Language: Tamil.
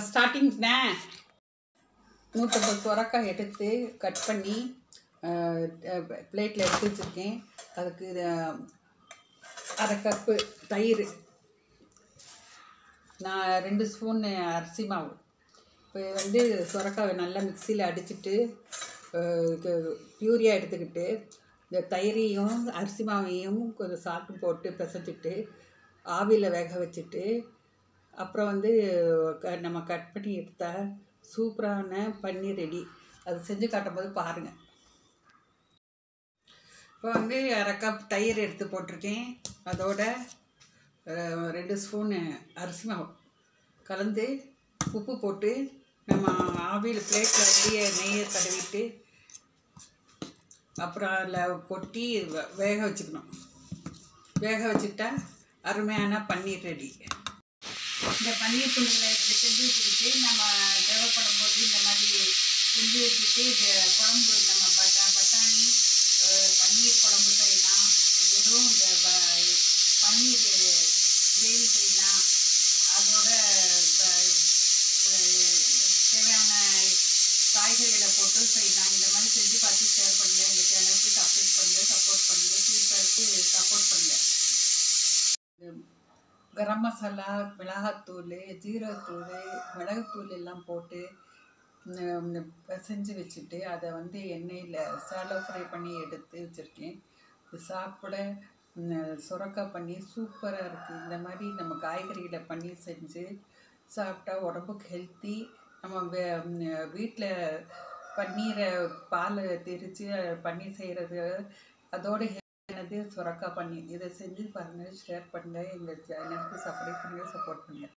ஸ்டார்டிங்ண்ணே 150 சொரக்காய் எடுத்து கட் பண்ணி பிளேட்டில் எடுத்து வச்சுருக்கேன். அதுக்கு 1/2 கப்பு தயிர், நான் 2 ஸ்பூன் அரிசி மாவு. இப்போ வந்து சொரக்காவை நல்லா மிக்சியில் அடிச்சுட்டு பியூரியாக எடுத்துக்கிட்டு இந்த தயிரையும் அரிசி மாவையும் கொஞ்சம் சால்ட்டு போட்டு பிசைஞ்சிட்டு ஆவியில் வேக வச்சுட்டு அப்புறம் வந்து நம்ம கட் பண்ணி எடுத்தால் சூப்பரான பன்னீர் ரெடி. அது செஞ்சு காட்டும்போது பாருங்கள். இப்போ வந்து 1/2 கப் தயிர் எடுத்து போட்டிருக்கேன். அதோட 2 ஸ்பூனு அரிசி மாவு கலந்து உப்பு போட்டு நம்ம ஆவியில் பிளேட்டில் நெய்யை தடவிட்டு அப்புறம் அதில் கொட்டி வேக வச்சுக்கணும். வேக வச்சுட்டா அருமையான பன்னீர் ரெடி. இந்த பன்னீர் துண்டுகளை இப்படி செஞ்சு வச்சுக்கிட்டு நம்ம தேவைப்படும் போது இந்த மாதிரி செஞ்சு வச்சுட்டு இந்த குழம்பு நம்ம பட்டாணி பன்னீர் குழம்பு செய்யலாம், வெறும் இந்த பன்னீர் கிரேவி செய்யலாம், அதோட தேவையான காய்கறிகளை போட்டு செய்யலாம். இந்த மாதிரி செஞ்சு பார்த்து ஷேர் பண்ணுங்கள். எங்கள் சேனலுக்கு சப்ஸ்கிரைப் பண்ணுங்கள், சப்போர்ட் பண்ணுங்கள், ஃபீட்பேக்கு சப்போர்ட் பண்ணுங்கள். கரம் மசாலா, மிளகாத்தூள், ஜீரகத்தூள், மிளகுத்தூள் எல்லாம் போட்டு செஞ்சு வச்சுட்டு அதை வந்து எண்ணெயில் சாலோ ஃப்ரை பண்ணி எடுத்து வச்சுருக்கேன். இது சாப்பிட சுரக்காய் பன்னீர் சூப்பராக இருக்குது. இந்த மாதிரி நம்ம காய்கறிகளை பன்னீர் செஞ்சு சாப்பிட்டா உடம்புக்கு ஹெல்த்தி. நம்ம வீட்டில் பன்னீரை பால் திரித்து பன்னீர் செய்கிறது அதோட ஹெல்த்தியானது சுரக்காய் பன்னீர். இதை செஞ்சு பாருங்கள், ஷேர் பண்ணுங்கள், எங்கள் சேனலுக்கு சப்ஸ்கிரைப் பண்ணுங்கள், சப்போர்ட் பண்ணுங்கள்.